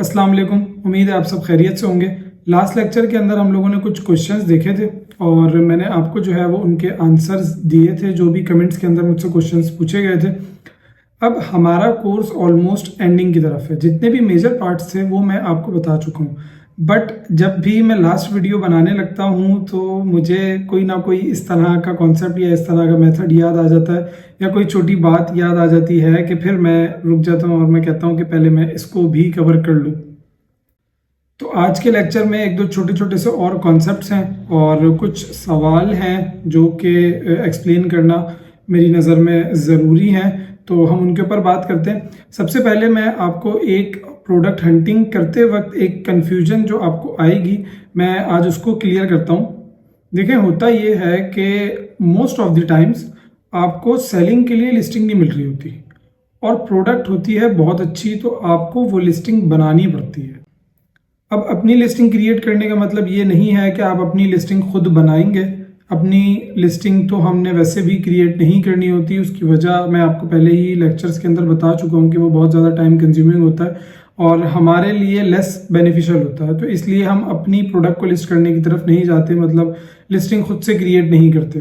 अस्सलाम वालेकुम। उम्मीद है आप सब खैरियत से होंगे। लास्ट लेक्चर के अंदर हम लोगों ने कुछ क्वेश्चंस देखे थे और मैंने आपको जो है वो उनके आंसर्स दिए थे, जो भी कमेंट्स के अंदर मुझसे क्वेश्चंस पूछे गए थे। अब हमारा कोर्स ऑलमोस्ट एंडिंग की तरफ है। जितने भी मेजर पार्ट्स थे वो मैं आपको बता चुका हूँ, बट जब भी मैं लास्ट वीडियो बनाने लगता हूँ तो मुझे कोई ना कोई इस तरह का कॉन्सेप्ट या इस तरह का मेथड याद आ जाता है या कोई छोटी बात याद आ जाती है कि फिर मैं रुक जाता हूँ और मैं कहता हूँ कि पहले मैं इसको भी कवर कर लूँ। तो आज के लेक्चर में एक दो छोटे छोटे से और कॉन्सेप्ट्स हैं और कुछ सवाल हैं जो कि एक्सप्लेन करना मेरी नज़र में ज़रूरी हैं, तो हम उनके ऊपर बात करते हैं। सबसे पहले मैं आपको एक प्रोडक्ट हंटिंग करते वक्त एक कन्फ्यूजन जो आपको आएगी, मैं आज उसको क्लियर करता हूँ। देखें, होता ये है कि मोस्ट ऑफ द टाइम्स आपको सेलिंग के लिए लिस्टिंग नहीं मिल रही होती और प्रोडक्ट होती है बहुत अच्छी, तो आपको वो लिस्टिंग बनानी पड़ती है। अब अपनी लिस्टिंग क्रिएट करने का मतलब ये नहीं है कि आप अपनी लिस्टिंग खुद बनाएंगे। अपनी लिस्टिंग तो हमने वैसे भी क्रिएट नहीं करनी होती। उसकी वजह मैं आपको पहले ही लेक्चर्स के अंदर बता चुका हूँ कि वो बहुत ज़्यादा टाइम कंज्यूमिंग होता है और हमारे लिए लेस बेनिफिशियल होता है। तो इसलिए हम अपनी प्रोडक्ट को लिस्ट करने की तरफ नहीं जाते, मतलब लिस्टिंग खुद से क्रिएट नहीं करते।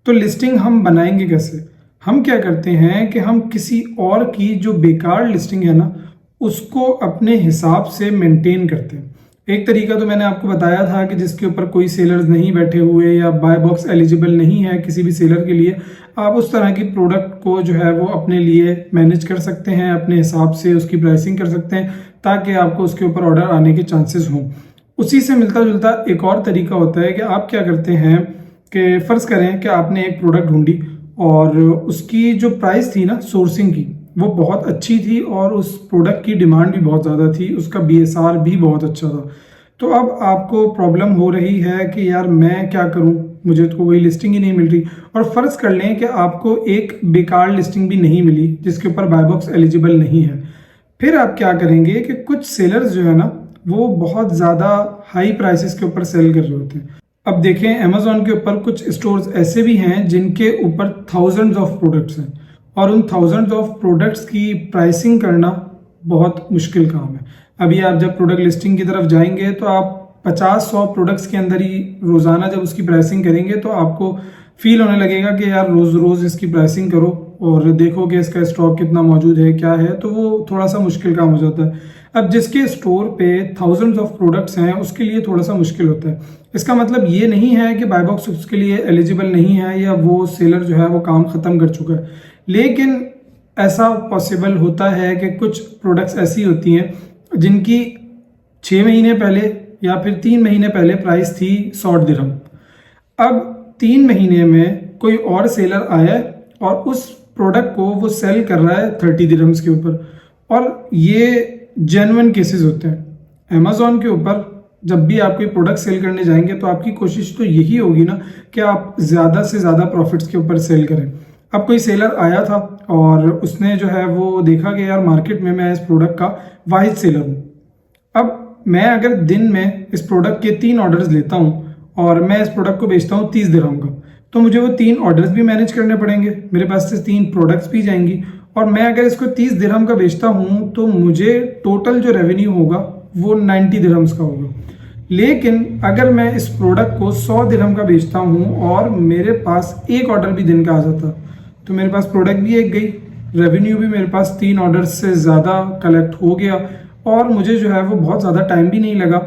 तो लिस्टिंग हम बनाएंगे कैसे? हम क्या करते हैं कि हम किसी और की जो बेकार लिस्टिंग है ना, उसको अपने हिसाब से मेंटेन करते हैं। एक तरीका तो मैंने आपको बताया था कि जिसके ऊपर कोई सेलर्स नहीं बैठे हुए या बाय बॉक्स एलिजिबल नहीं है किसी भी सेलर के लिए, आप उस तरह की प्रोडक्ट को जो है वो अपने लिए मैनेज कर सकते हैं, अपने हिसाब से उसकी प्राइसिंग कर सकते हैं ताकि आपको उसके ऊपर ऑर्डर आने के चांसेस हों। उसी से मिलता जुलता एक और तरीका होता है कि आप क्या करते हैं कि फ़र्ज़ करें कि आपने एक प्रोडक्ट ढूंढी और उसकी जो प्राइस थी ना सोर्सिंग की, वो बहुत अच्छी थी और उस प्रोडक्ट की डिमांड भी बहुत ज़्यादा थी, उसका BSR भी बहुत अच्छा था। तो अब आपको प्रॉब्लम हो रही है कि यार मैं क्या करूं, मुझे तो कोई लिस्टिंग ही नहीं मिल रही। और फ़र्ज़ कर लें कि आपको एक बेकार लिस्टिंग भी नहीं मिली जिसके ऊपर बाय बॉक्स एलिजिबल नहीं है। फिर आप क्या करेंगे कि कुछ सेलर्स जो है ना वो बहुत ज़्यादा हाई प्राइसेस के ऊपर सेल कर रहे होते हैं। अब देखें, अमेजोन के ऊपर कुछ स्टोर्स ऐसे भी हैं जिनके ऊपर थाउजेंड्स ऑफ प्रोडक्ट्स हैं और उन थाउजेंड्स ऑफ प्रोडक्ट्स की प्राइसिंग करना बहुत मुश्किल काम है। अभी आप जब प्रोडक्ट लिस्टिंग की तरफ जाएंगे तो आप 50-100 प्रोडक्ट्स के अंदर ही रोज़ाना जब उसकी प्राइसिंग करेंगे तो आपको फील होने लगेगा कि यार रोज़ रोज़ इसकी प्राइसिंग करो और देखो कि इसका स्टॉक कितना मौजूद है, क्या है, तो वो थोड़ा सा मुश्किल काम हो जाता है। अब जिसके स्टोर पे थाउजेंड्स ऑफ प्रोडक्ट्स हैं उसके लिए थोड़ा सा मुश्किल होता है। इसका मतलब ये नहीं है कि बाय बॉक्स उसके लिए एलिजिबल नहीं है या वो सेलर जो है वो काम ख़त्म कर चुका है, लेकिन ऐसा पॉसिबल होता है कि कुछ प्रोडक्ट्स ऐसी होती हैं जिनकी 6 महीने पहले या फिर 3 महीने पहले प्राइस थी 100 दिरहम। अब 3 महीने में कोई और सेलर आया और उस प्रोडक्ट को वो सेल कर रहा है 30 दिरहम्स के ऊपर, और ये जेन्युइन केसेस होते हैं। अमेजोन के ऊपर जब भी आप कोई प्रोडक्ट सेल करने जाएंगे तो आपकी कोशिश तो यही होगी ना कि आप ज़्यादा से ज़्यादा प्रॉफिट्स के ऊपर सेल करें। अब कोई सेलर आया था और उसने जो है वो देखा कि यार मार्केट में मैं इस प्रोडक्ट का वाहिद सेलर हूँ। अब मैं अगर दिन में इस प्रोडक्ट के 3 ऑर्डर्स लेता हूँ और मैं इस प्रोडक्ट को बेचता हूँ 30 दिरहम का, तो मुझे वो 3 ऑर्डर्स भी मैनेज करने पड़ेंगे, मेरे पास से 3 प्रोडक्ट्स भी जाएंगी और मैं अगर इसको 30 दिरहम का बेचता हूँ तो मुझे टोटल जो रेवेन्यू होगा वो 90 दिरहम्स का होगा। लेकिन अगर मैं इस प्रोडक्ट को 100 दिरहम का बेचता हूँ और मेरे पास एक ऑर्डर भी दिन का आ जाता तो मेरे पास प्रोडक्ट भी एक गई, रेवेन्यू भी मेरे पास 3 ऑर्डर्स से ज़्यादा कलेक्ट हो गया और मुझे जो है वो बहुत ज़्यादा टाइम भी नहीं लगा।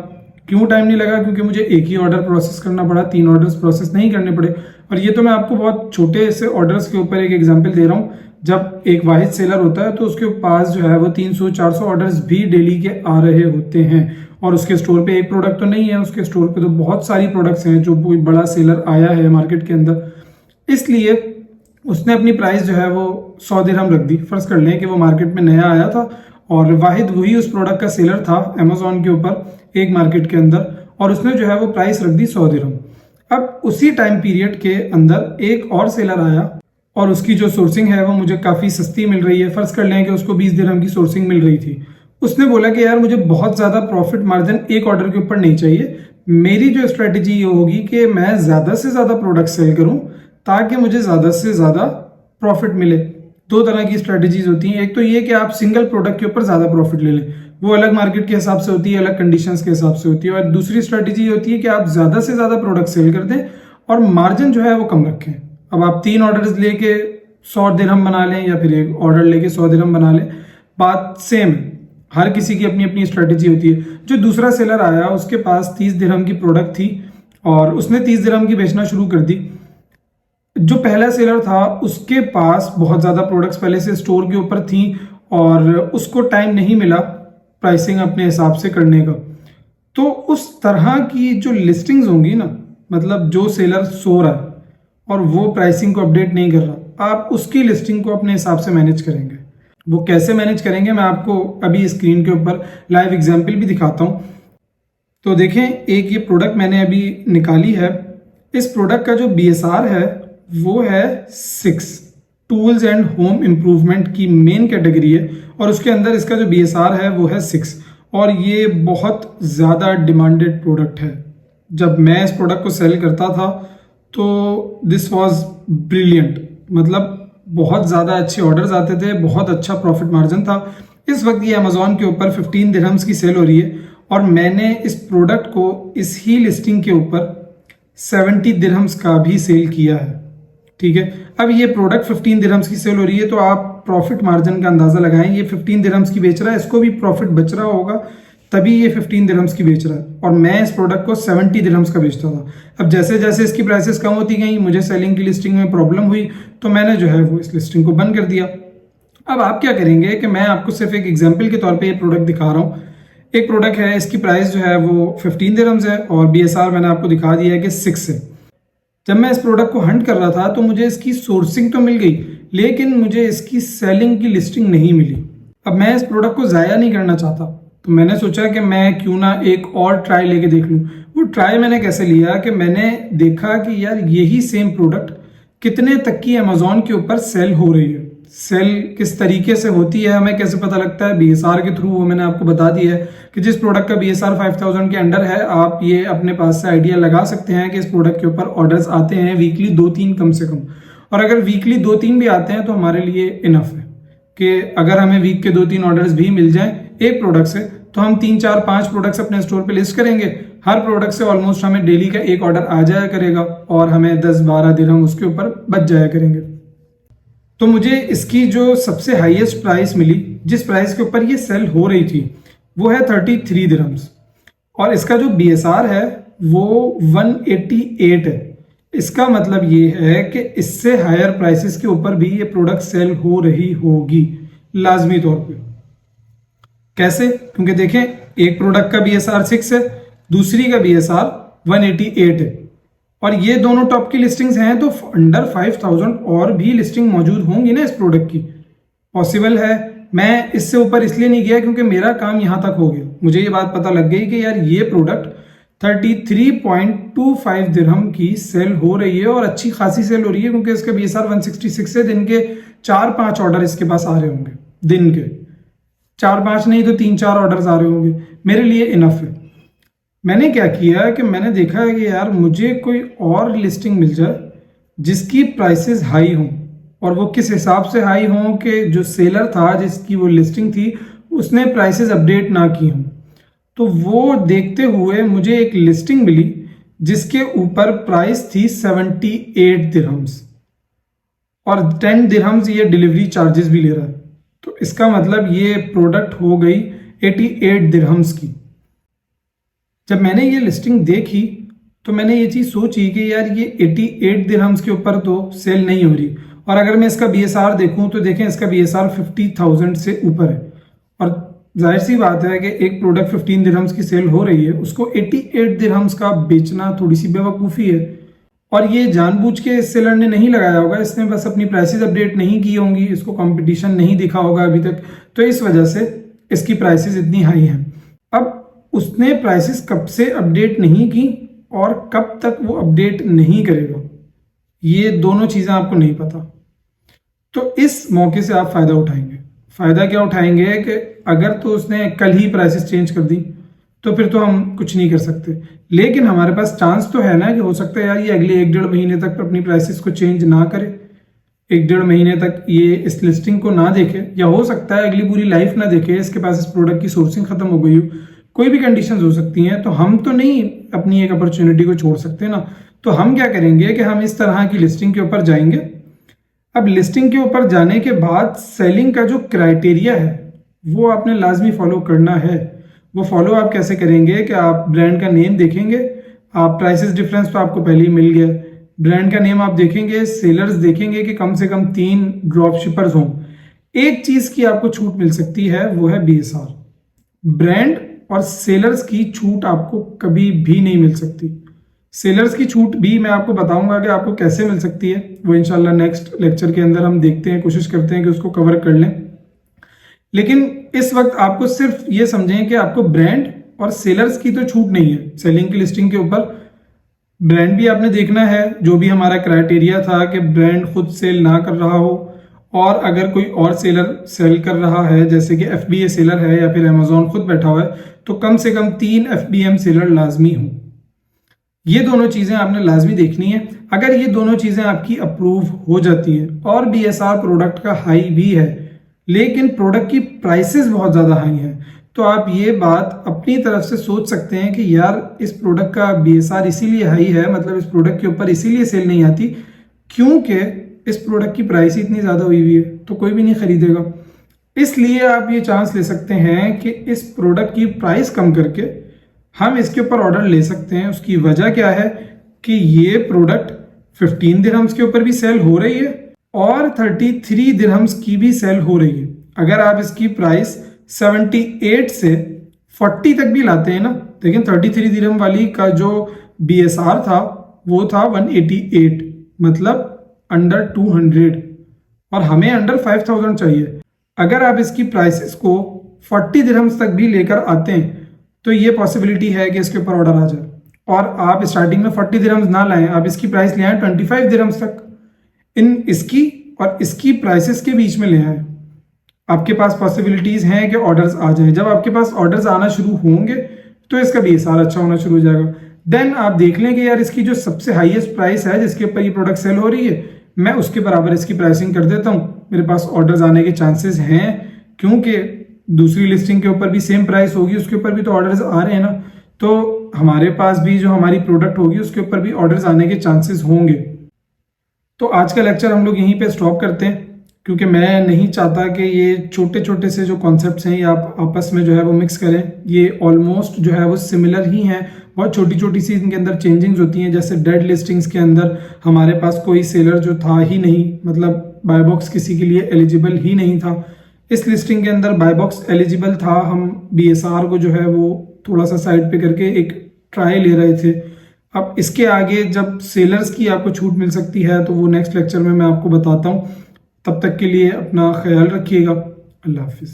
क्यों टाइम नहीं लगा? क्योंकि मुझे एक ही ऑर्डर प्रोसेस करना पड़ा, 3 ऑर्डर्स प्रोसेस नहीं करने पड़े। और ये तो मैं आपको बहुत छोटे से ऑर्डर्स के ऊपर एक एग्जांपल दे रहा हूँ। जब एक वाहिद सेलर होता है तो उसके पास जो है वो 300-400 ऑर्डर्स भी डेली के आ रहे होते हैं और उसके स्टोर पे एक प्रोडक्ट तो नहीं है, उसके स्टोर पे तो बहुत सारी प्रोडक्ट्स हैं जो कोई बड़ा सेलर आया है मार्केट के अंदर। इसलिए उसने अपनी प्राइस जो है वो 100 दिरहम रख दी। फर्ज कर लें कि वो मार्केट में नया आया था और वाहिद वही उस प्रोडक्ट का सेलर था अमेजोन के ऊपर एक मार्केट के अंदर, और उसने जो है वो प्राइस रख दी 100 दिरहम। अब उसी टाइम पीरियड के अंदर एक और सेलर आया और उसकी जो सोर्सिंग है वो मुझे काफ़ी सस्ती मिल रही है। फर्ज कर लें कि उसको 20 दिरहम की सोर्सिंग मिल रही थी। उसने बोला कि यार मुझे बहुत ज़्यादा प्रॉफिट मार्जिन एक ऑर्डर के ऊपर नहीं चाहिए, मेरी जो स्ट्रेटेजी ये होगी कि मैं ज़्यादा से ज़्यादा प्रोडक्ट सेल करूं ताकि मुझे ज़्यादा से ज़्यादा प्रॉफिट मिले। दो तरह की स्ट्रेटजीज होती हैं। एक तो ये कि आप सिंगल प्रोडक्ट के ऊपर ज़्यादा प्रॉफिट ले लें, वो अलग मार्केट के हिसाब से होती है, अलग कंडीशंस के हिसाब से होती है। और दूसरी स्ट्रेटजी होती है कि आप ज़्यादा से ज़्यादा प्रोडक्ट सेल कर दें और मार्जिन जो है वो कम रखें। अब आप 3 ऑर्डर्स लेके 100 दिरहम बना लें या फिर एक ऑर्डर लेके 100 दिरहम बना लें, बात सेम है। हर किसी की अपनी अपनी स्ट्रेटजी होती है। जो दूसरा सेलर आया उसके पास 30 दिरहम की प्रोडक्ट थी और उसने 30 दिरहम की बेचना शुरू कर दी। जो पहला सेलर था उसके पास बहुत ज़्यादा प्रोडक्ट्स पहले से स्टोर के ऊपर थी और उसको टाइम नहीं मिला प्राइसिंग अपने हिसाब से करने का। तो उस तरह की जो लिस्टिंग्स होंगी ना, मतलब जो सेलर सो रहा है और वो प्राइसिंग को अपडेट नहीं कर रहा, आप उसकी लिस्टिंग को अपने हिसाब से मैनेज करेंगे। वो कैसे मैनेज करेंगे मैं आपको अभी स्क्रीन के ऊपर लाइव एग्जाम्पल भी दिखाता हूँ। तो देखें, एक ये प्रोडक्ट मैंने अभी निकाली है। इस प्रोडक्ट का जो BSR है वो है 6, टूल्स एंड होम इम्प्रूवमेंट की मेन कैटेगरी है और उसके अंदर इसका जो BSR है वो है 6 और ये बहुत ज़्यादा डिमांडेड प्रोडक्ट है। जब मैं इस प्रोडक्ट को सेल करता था तो दिस वाज ब्रिलियंट, मतलब बहुत ज़्यादा अच्छे ऑर्डर्स आते थे, बहुत अच्छा प्रॉफिट मार्जिन था। इस वक्त ये अमेजोन के ऊपर 15 दिरहम्स की सेल हो रही है और मैंने इस प्रोडक्ट को इस ही लिस्टिंग के ऊपर 70 दिरहम्स का भी सेल किया है। ठीक है, अब ये प्रोडक्ट 15 दिरहम्स की सेल हो रही है तो आप प्रॉफिट मार्जिन का अंदाजा लगाएं। ये 15 दिरहम्स की बेच रहा है, इसको भी प्रॉफिट बच रहा होगा तभी ये 15 दिरहम्स की बेच रहा है और मैं इस प्रोडक्ट को 70 दिरहम्स का बेचता था। अब जैसे जैसे इसकी प्राइसेस कम होती गई, मुझे सेलिंग की लिस्टिंग में प्रॉब्लम हुई तो मैंने जो है वो इस लिस्टिंग को बंद कर दिया। अब आप क्या करेंगे कि मैं आपको सिर्फ एक एग्जाम्पल के तौर पर ये प्रोडक्ट दिखा रहा हूँ। एक प्रोडक्ट है, इसकी प्राइस जो है वो 15 दिरहम्स है और BSR मैंने आपको दिखा दिया है कि 6 है। जब मैं इस प्रोडक्ट को हंट कर रहा था तो मुझे इसकी सोर्सिंग तो मिल गई लेकिन मुझे इसकी सेलिंग की लिस्टिंग नहीं मिली। अब मैं इस प्रोडक्ट को ज़ाया नहीं करना चाहता तो मैंने सोचा कि मैं क्यों ना एक और ट्राई लेके देख लूँ। वो ट्राई मैंने कैसे लिया कि मैंने देखा कि यार यही सेम प्रोडक्ट कितने तक की अमेजोन के ऊपर सेल हो रही है, सेल किस तरीके से होती है, हमें कैसे पता लगता है, BSR के थ्रू। वो मैंने आपको बता दिया है कि जिस प्रोडक्ट का BSR 5000 के अंडर है आप ये अपने पास से आइडिया लगा सकते हैं कि इस प्रोडक्ट के ऊपर ऑर्डर्स आते हैं वीकली 2-3 कम से कम। और अगर वीकली 2-3 भी आते हैं तो हमारे लिए इनफ है कि अगर हमें वीक के 2-3 ऑर्डर्स भी मिल जाएं एक प्रोडक्ट से तो हम 3-4-5 प्रोडक्ट्स अपने स्टोर पे लिस्ट करेंगे। हर प्रोडक्ट से ऑलमोस्ट हमें डेली का एक ऑर्डर आ जाया करेगा और हमें 10-12 दिरहम उसके ऊपर बच जाया करेंगे। तो मुझे इसकी जो सबसे हाईएस्ट प्राइस मिली, जिस प्राइस के ऊपर ये सेल हो रही थी, वो है 33 दिरहम्स और इसका जो BSR है वो 188 है। इसका मतलब ये है कि इससे हायर प्राइसेस के ऊपर भी ये प्रोडक्ट सेल हो रही होगी लाजमी तौर पे। कैसे? क्योंकि देखें, एक प्रोडक्ट का BSR 6 है, दूसरी का BSR 188 है और ये दोनों टॉप की लिस्टिंग्स हैं तो अंडर 5000 और भी लिस्टिंग मौजूद होंगी ना इस प्रोडक्ट की। पॉसिबल है। मैं इससे ऊपर इसलिए नहीं गया क्योंकि मेरा काम यहां तक हो गया। मुझे ये बात पता लग गई कि यार ये प्रोडक्ट 33.25 दिरहम की सेल हो रही है और अच्छी खासी सेल हो रही है क्योंकि इसका BSR 166 है। दिन के 4-5 ऑर्डर इसके पास आ रहे होंगे, दिन के 4-5 नहीं तो 3-4 ऑर्डर्स आ रहे होंगे, मेरे लिए इनफ है। मैंने क्या किया कि मैंने देखा है कि यार मुझे कोई और लिस्टिंग मिल जाए जिसकी प्राइसेस हाई हों और वो किस हिसाब से हाई हों कि जो सेलर था जिसकी वो लिस्टिंग थी उसने प्राइसेस अपडेट ना की हों। तो वो देखते हुए मुझे एक लिस्टिंग मिली जिसके ऊपर प्राइस थी 78 दिरहम्स और 10 दिरहम्स ये डिलीवरी चार्जेस भी ले रहा है। तो इसका मतलब ये प्रोडक्ट हो गई 88 दिरहम्स की। जब मैंने ये लिस्टिंग देखी तो मैंने ये चीज़ सोची कि यार ये 88 दिरहम्स के ऊपर तो सेल नहीं हो रही और अगर मैं इसका BSR देखूं तो देखें इसका BSR 50,000 से ऊपर है और जाहिर सी बात है कि एक प्रोडक्ट 15 दिरहम्स की सेल हो रही है उसको 88 दिरहम्स का बेचना थोड़ी सी बेवकूफ़ी है। और ये जानबूझ के इस सेलर ने नहीं लगाया होगा, इसने बस अपनी प्राइसेस अपडेट नहीं की होंगी, इसको कंपटीशन नहीं दिखा होगा अभी तक, तो इस वजह से इसकी प्राइसेस इतनी हाई हैं। अब उसने प्राइसेस कब से अपडेट नहीं की और कब तक वो अपडेट नहीं करेगा, ये दोनों चीज़ें आपको नहीं पता। तो इस मौके से आप फ़ायदा उठाएंगे। फ़ायदा क्या उठाएंगे कि अगर तो उसने कल ही प्राइसेस चेंज कर दी तो फिर तो हम कुछ नहीं कर सकते, लेकिन हमारे पास चांस तो है ना कि हो सकता है यार ये अगले 1-1.5 महीने तक अपनी प्राइसेस को चेंज ना करे। 1-1.5 महीने तक ये इस लिस्टिंग को ना देखे, या हो सकता है अगली पूरी लाइफ ना देखे, इसके पास इस प्रोडक्ट की सोर्सिंग खत्म हो गई हो, कोई भी कंडीशंस हो सकती हैं, तो हम तो नहीं अपनी एक अपॉर्चुनिटी को छोड़ सकते ना। तो हम क्या करेंगे कि हम इस तरह की लिस्टिंग के ऊपर जाएंगे। अब लिस्टिंग के ऊपर जाने के बाद सेलिंग का जो क्राइटेरिया है वो आपने लाजमी फॉलो करना है। वो फॉलो आप कैसे करेंगे कि आप ब्रांड का नेम देखेंगे, आप प्राइसेस डिफरेंस तो आपको पहले ही मिल गया, ब्रांड का नेम आप देखेंगे, सेलर्स देखेंगे कि कम से कम 3 ड्रॉप शिपर्स हों। एक चीज की आपको छूट मिल सकती है, वो है BSR। ब्रांड और सेलर्स की छूट आपको कभी भी नहीं मिल सकती। सेलर्स की छूट भी मैं आपको बताऊंगा कि आपको कैसे मिल सकती है, वो इंशाल्लाह नेक्स्ट लेक्चर के अंदर हम देखते हैं, कोशिश करते हैं कि उसको कवर कर लें। लेकिन इस वक्त आपको सिर्फ ये समझें कि आपको ब्रांड और सेलर्स की तो छूट नहीं है सेलिंग की लिस्टिंग के ऊपर। ब्रांड भी आपने देखना है, जो भी हमारा क्राइटेरिया था कि ब्रांड खुद सेल ना कर रहा हो, और अगर कोई और सेलर सेल कर रहा है, जैसे कि FBA सेलर है या फिर अमेजोन खुद बैठा हुआ है, तो कम से कम 3 FBM सेलर लाजमी हो। ये दोनों चीजें आपने लाजमी देखनी है। अगर ये दोनों चीजें आपकी अप्रूव हो जाती हैं और BSR प्रोडक्ट का हाई भी है, लेकिन प्रोडक्ट की प्राइसेस बहुत ज़्यादा हाई हैं, तो आप ये बात अपनी तरफ से सोच सकते हैं कि यार इस प्रोडक्ट का BSR इसीलिए हाई है, मतलब इस प्रोडक्ट के ऊपर इसीलिए सेल नहीं आती क्योंकि इस प्रोडक्ट की प्राइस ही इतनी ज़्यादा हुई है, तो कोई भी नहीं खरीदेगा। इसलिए आप ये चांस ले सकते हैं कि इस प्रोडक्ट की प्राइस कम करके हम इसके ऊपर ऑर्डर ले सकते हैं। उसकी वजह क्या है कि ये प्रोडक्ट 15 दिरहम्स के ऊपर भी सेल हो रही है और 33 दिरहम्स की भी सेल हो रही है। अगर आप इसकी प्राइस 78 से 40 तक भी लाते हैं ना, लेकिन 33 दिरहम वाली का जो BSR था वो था 188, मतलब अंडर 200, और हमें अंडर 5000 चाहिए। अगर आप इसकी प्राइसेस को 40 दिरहम्स तक भी लेकर आते हैं तो ये पॉसिबिलिटी है कि इसके ऊपर ऑर्डर आ जाए, और आप स्टार्टिंग में 40 दिरहम्स ना लाएं, आप इसकी प्राइस ले आए 25 दिरहम्स तक, इन इसकी और इसकी प्राइसेस के बीच में ले आए। आपके पास पॉसिबिलिटीज हैं कि ऑर्डर्स आ जाएं। जब आपके पास ऑर्डर्स आना शुरू होंगे तो इसका BSR अच्छा होना शुरू हो जाएगा। देन आप देख लें कि यार इसकी जो सबसे हाईएस्ट प्राइस है जिसके ऊपर ये प्रोडक्ट सेल हो रही है, मैं उसके बराबर इसकी प्राइसिंग कर देता हूँ, मेरे पास ऑर्डर्स आने के चांसेस हैं, क्योंकि दूसरी लिस्टिंग के ऊपर भी सेम प्राइस होगी, उसके ऊपर भी तो ऑर्डर्स आ रहे हैं ना, तो हमारे पास भी जो हमारी प्रोडक्ट होगी उसके ऊपर भी ऑर्डर्स आने के चांसेस होंगे। तो आज का लेक्चर हम लोग यहीं पे स्टॉप करते हैं, क्योंकि मैं नहीं चाहता कि ये छोटे छोटे से जो कॉन्सेप्ट्स हैं ये आप आपस में जो है वो मिक्स करें। ये ऑलमोस्ट जो है वो सिमिलर ही हैं, बहुत छोटी छोटी सी इनके अंदर चेंजिंग्स होती हैं। जैसे डेड लिस्टिंग्स के अंदर हमारे पास कोई सेलर जो था ही नहीं, मतलब बाय बॉक्स किसी के लिए एलिजिबल ही नहीं था। इस लिस्टिंग के अंदर बाय बॉक्स एलिजिबल था, हम BSR को जो है वो थोड़ा सा साइड पे करके एक ट्राई ले रहे थे। अब इसके आगे जब सेलर्स की आपको छूट मिल सकती है तो वो नेक्स्ट लेक्चर में मैं आपको बताता हूँ। तब तक के लिए अपना ख्याल रखिएगा। अल्लाह हाफिज़।